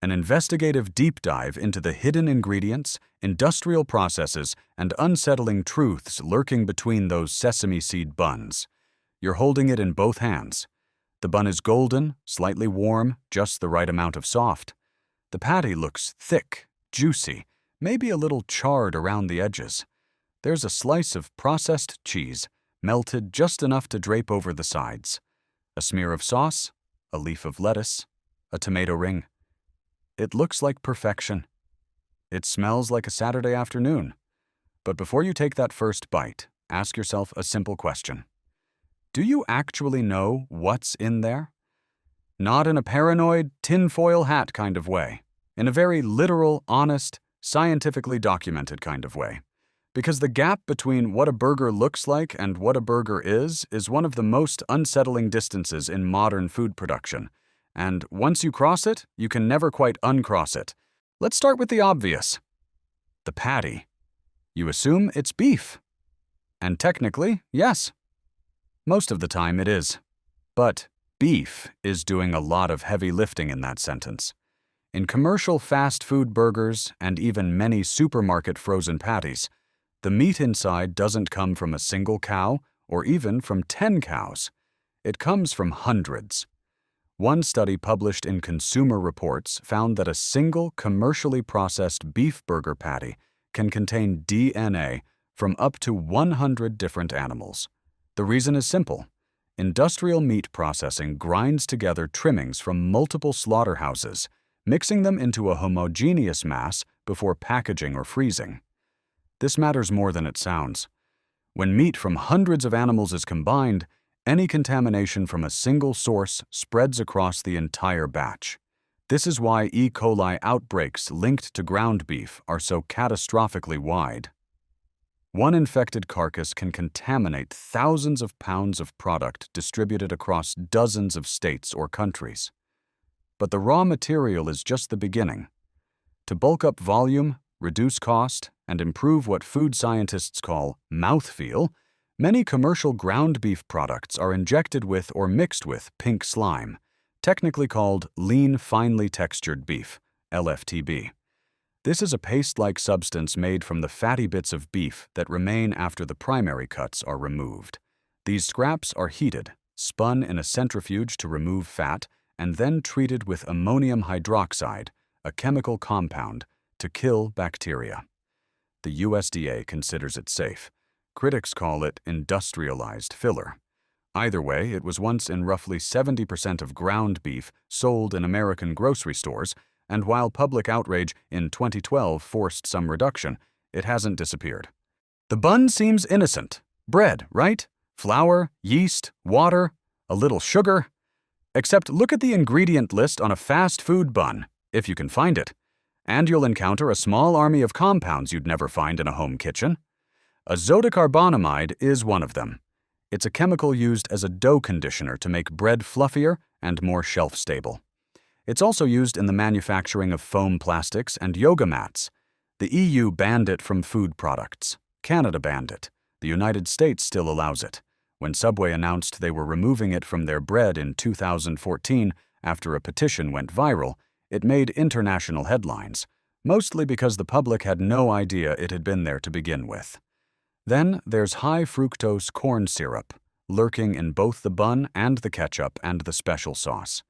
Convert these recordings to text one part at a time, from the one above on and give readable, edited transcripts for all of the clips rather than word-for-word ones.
an investigative deep dive into the hidden ingredients, industrial processes, and unsettling truths lurking between those sesame seed buns. You're holding it in both hands. The bun is golden, slightly warm, just the right amount of soft. The patty looks thick, juicy, maybe a little charred around the edges. There's a slice of processed cheese, melted just enough to drape over the sides. A smear of sauce, a leaf of lettuce, a tomato ring. It looks like perfection. It smells like a Saturday afternoon. But before you take that first bite, ask yourself a simple question. Do you actually know what's in there? Not in a paranoid, tinfoil hat kind of way. In a very literal, honest, scientifically documented kind of way. Because the gap between what a burger looks like and what a burger is one of the most unsettling distances in modern food production. And once you cross it, you can never quite uncross it. Let's start with the obvious. The patty. You assume it's beef. And technically, yes. Most of the time it is. But beef is doing a lot of heavy lifting in that sentence. In commercial fast food burgers and even many supermarket frozen patties, the meat inside doesn't come from a single cow or even from 10 cows. It comes from hundreds. One study published in Consumer Reports found that a single commercially processed beef burger patty can contain DNA from up to 100 different animals. The reason is simple. Industrial meat processing grinds together trimmings from multiple slaughterhouses, mixing them into a homogeneous mass before packaging or freezing. This matters more than it sounds. When meat from hundreds of animals is combined, any contamination from a single source spreads across the entire batch. This is why E. coli outbreaks linked to ground beef are so catastrophically wide. One infected carcass can contaminate thousands of pounds of product distributed across dozens of states or countries. But the raw material is just the beginning. To bulk up volume, reduce cost, and improve what food scientists call mouthfeel, many commercial ground beef products are injected with or mixed with pink slime, technically called lean finely textured beef, LFTB. This is a paste-like substance made from the fatty bits of beef that remain after the primary cuts are removed. These scraps are heated, spun in a centrifuge to remove fat, and then treated with ammonium hydroxide, a chemical compound, to kill bacteria. The USDA considers it safe. Critics call it industrialized filler. Either way, it was once in roughly 70% of ground beef sold in American grocery stores, and while public outrage in 2012 forced some reduction, it hasn't disappeared. The bun seems innocent. Bread, right? Flour, yeast, water, a little sugar. Except look at the ingredient list on a fast food bun, if you can find it, and you'll encounter a small army of compounds you'd never find in a home kitchen. Azotocarbonamide is one of them. It's a chemical used as a dough conditioner to make bread fluffier and more shelf-stable. It's also used in the manufacturing of foam plastics and yoga mats. The EU banned it from food products. Canada banned it. The United States still allows it. When Subway announced they were removing it from their bread in 2014 after a petition went viral, it made international headlines, mostly because the public had no idea it had been there to begin with. Then there's high-fructose corn syrup, lurking in both the bun and the ketchup and the special sauce.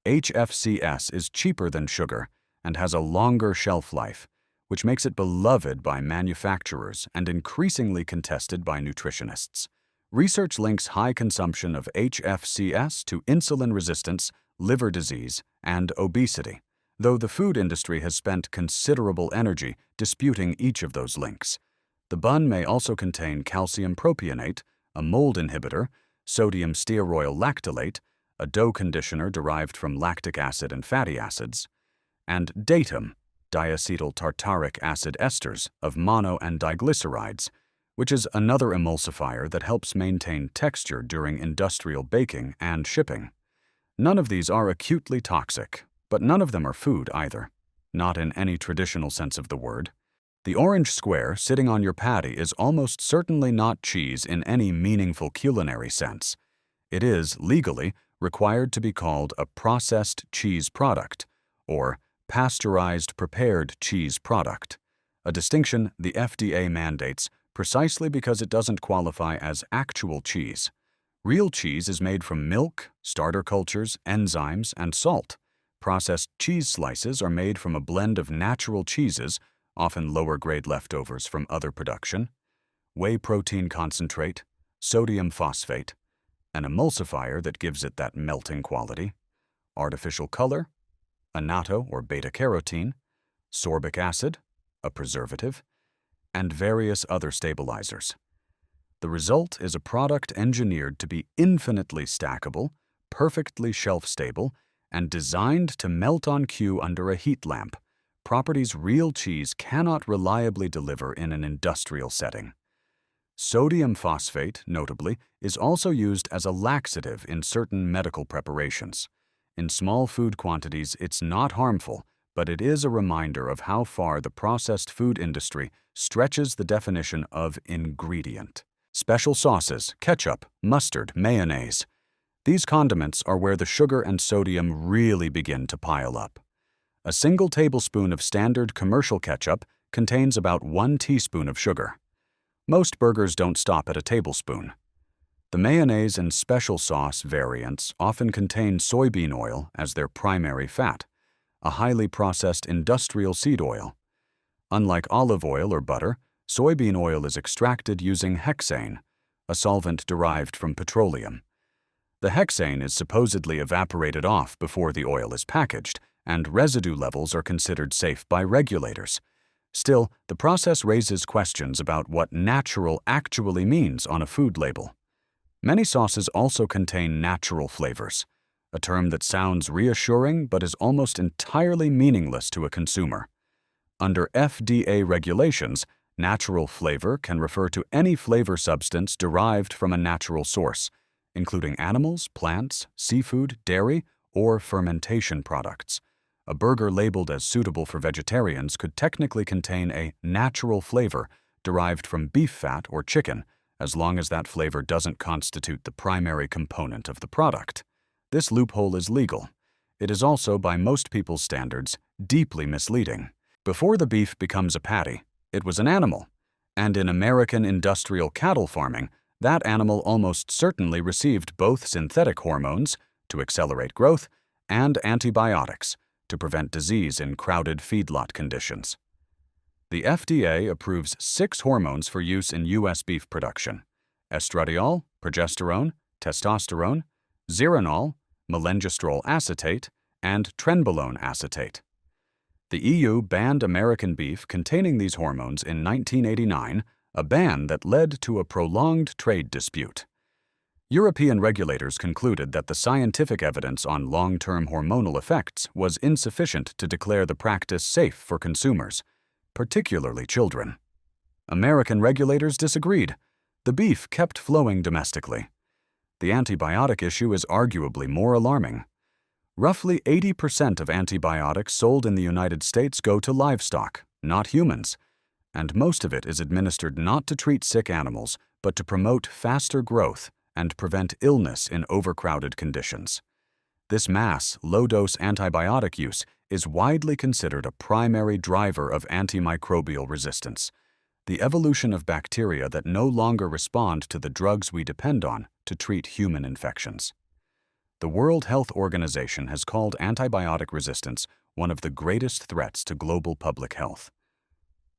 HFCS is cheaper than sugar and has a longer shelf life, which makes it beloved by manufacturers and increasingly contested by nutritionists. Research links high consumption of HFCS to insulin resistance, liver disease, and obesity, though the food industry has spent considerable energy disputing each of those links. The bun may also contain calcium propionate, a mold inhibitor, sodium stearoyl lactylate, a dough conditioner derived from lactic acid and fatty acids, and datum, diacetyl tartaric acid esters of mono and diglycerides, which is another emulsifier that helps maintain texture during industrial baking and shipping. None of these are acutely toxic, but none of them are food either, not in any traditional sense of the word. The orange square sitting on your patty is almost certainly not cheese in any meaningful culinary sense. It is, legally, required to be called a processed cheese product, or pasteurized prepared cheese product, a distinction the FDA mandates precisely because it doesn't qualify as actual cheese. Real cheese is made from milk, starter cultures, enzymes, and salt. Processed cheese slices are made from a blend of natural cheeses, often lower-grade leftovers from other production, whey protein concentrate, sodium phosphate, an emulsifier that gives it that melting quality, artificial color, annatto or beta-carotene, sorbic acid, a preservative, and various other stabilizers. The result is a product engineered to be infinitely stackable, perfectly shelf-stable, and designed to melt on cue under a heat lamp, properties real cheese cannot reliably deliver in an industrial setting. Sodium phosphate, notably, is also used as a laxative in certain medical preparations. In small food quantities, it's not harmful, but it is a reminder of how far the processed food industry stretches the definition of ingredient. Special sauces, ketchup, mustard, mayonnaise. These condiments are where the sugar and sodium really begin to pile up. A single tablespoon of standard commercial ketchup contains about 1 teaspoon of sugar. Most burgers don't stop at a tablespoon. The mayonnaise and special sauce variants often contain soybean oil as their primary fat, a highly processed industrial seed oil. Unlike olive oil or butter, soybean oil is extracted using hexane, a solvent derived from petroleum. The hexane is supposedly evaporated off before the oil is packaged, and residue levels are considered safe by regulators. Still, the process raises questions about what natural actually means on a food label. Many sauces also contain natural flavors, a term that sounds reassuring but is almost entirely meaningless to a consumer. Under FDA regulations, natural flavor can refer to any flavor substance derived from a natural source, including animals, plants, seafood, dairy, or fermentation products. A burger labeled as suitable for vegetarians could technically contain a natural flavor derived from beef fat or chicken, as long as that flavor doesn't constitute the primary component of the product. This loophole is legal. It is also, by most people's standards, deeply misleading. Before the beef becomes a patty, it was an animal, and in American industrial cattle farming, that animal almost certainly received both synthetic hormones, to accelerate growth, and antibiotics, to prevent disease in crowded feedlot conditions. The FDA approves 6 hormones for use in U.S. beef production: estradiol, progesterone, testosterone, zeranol, melengestrol acetate, and trenbolone acetate. The EU banned American beef containing these hormones in 1989, a ban that led to a prolonged trade dispute. European regulators concluded that the scientific evidence on long-term hormonal effects was insufficient to declare the practice safe for consumers, particularly children. American regulators disagreed. The beef kept flowing domestically. The antibiotic issue is arguably more alarming. Roughly 80% of antibiotics sold in the United States go to livestock, not humans, and most of it is administered not to treat sick animals, but to promote faster growth and prevent illness in overcrowded conditions. This mass, low-dose antibiotic use is widely considered a primary driver of antimicrobial resistance, the evolution of bacteria that no longer respond to the drugs we depend on to treat human infections. The World Health Organization has called antibiotic resistance one of the greatest threats to global public health.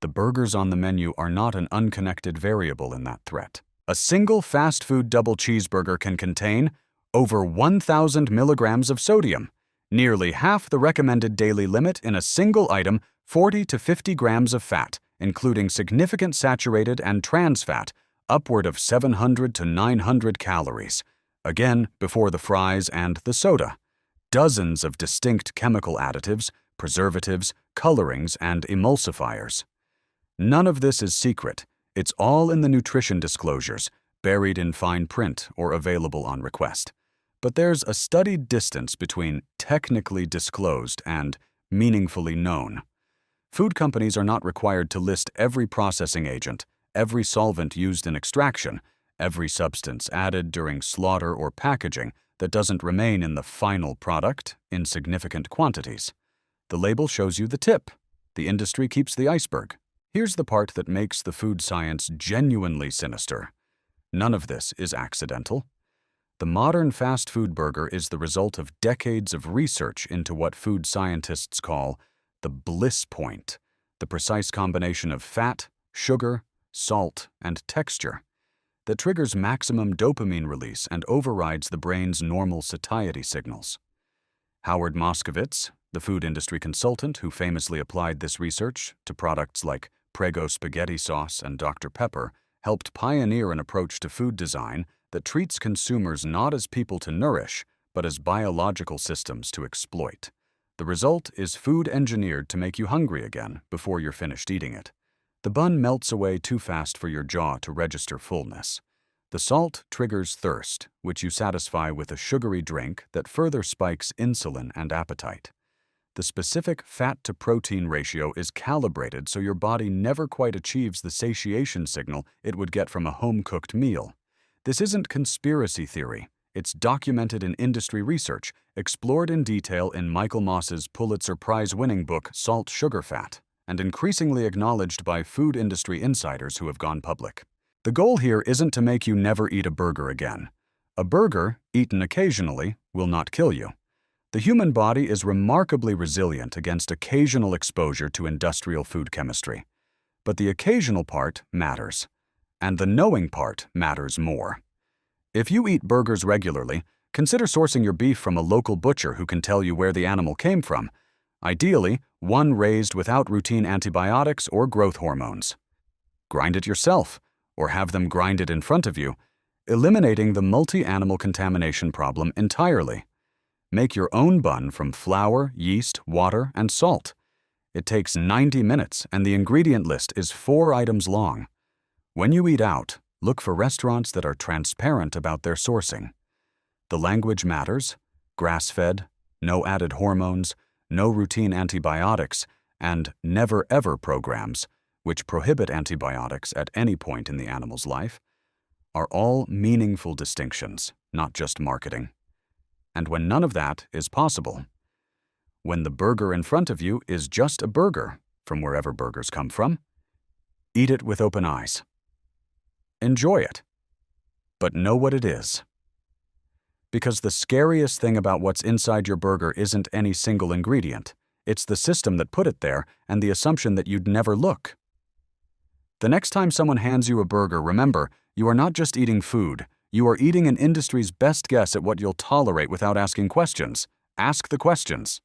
The burgers on the menu are not an unconnected variable in that threat. A single fast food double cheeseburger can contain over 1,000 milligrams of sodium, nearly half the recommended daily limit in a single item, 40 to 50 grams of fat, including significant saturated and trans fat, upward of 700 to 900 calories, again before the fries and the soda. Dozens of distinct chemical additives, preservatives, colorings, and emulsifiers. None of this is secret. It's all in the nutrition disclosures, buried in fine print or available on request. But there's a studied distance between technically disclosed and meaningfully known. Food companies are not required to list every processing agent, every solvent used in extraction, every substance added during slaughter or packaging that doesn't remain in the final product in significant quantities. The label shows you the tip. The industry keeps the iceberg. Here's the part that makes the food science genuinely sinister. None of this is accidental. The modern fast food burger is the result of decades of research into what food scientists call the bliss point, the precise combination of fat, sugar, salt, and texture that triggers maximum dopamine release and overrides the brain's normal satiety signals. Howard Moskowitz, the food industry consultant who famously applied this research to products like Prego spaghetti sauce and Dr. Pepper, helped pioneer an approach to food design that treats consumers not as people to nourish, but as biological systems to exploit. The result is food engineered to make you hungry again before you're finished eating it. The bun melts away too fast for your jaw to register fullness. The salt triggers thirst, which you satisfy with a sugary drink that further spikes insulin and appetite. The specific fat-to-protein ratio is calibrated so your body never quite achieves the satiation signal it would get from a home-cooked meal. This isn't conspiracy theory. It's documented in industry research, explored in detail in Michael Moss's Pulitzer Prize-winning book Salt, Sugar, Fat, and increasingly acknowledged by food industry insiders who have gone public. The goal here isn't to make you never eat a burger again. A burger, eaten occasionally, will not kill you. The human body is remarkably resilient against occasional exposure to industrial food chemistry. But the occasional part matters, and the knowing part matters more. If you eat burgers regularly, consider sourcing your beef from a local butcher who can tell you where the animal came from. Ideally, one raised without routine antibiotics or growth hormones. Grind it yourself, or have them grind it in front of you, eliminating the multi-animal contamination problem entirely. Make your own bun from flour, yeast, water, and salt. It takes 90 minutes, and the ingredient list is 4 items long. When you eat out, look for restaurants that are transparent about their sourcing. The language matters: grass-fed, no added hormones, no routine antibiotics, and never-ever programs, which prohibit antibiotics at any point in the animal's life, are all meaningful distinctions, not just marketing. And when none of that is possible, when the burger in front of you is just a burger, from wherever burgers come from, eat it with open eyes. Enjoy it, but know what it is. Because the scariest thing about what's inside your burger isn't any single ingredient. It's the system that put it there and the assumption that you'd never look. The next time someone hands you a burger, remember, you are not just eating food. You are eating an industry's best guess at what you'll tolerate without asking questions. Ask the questions.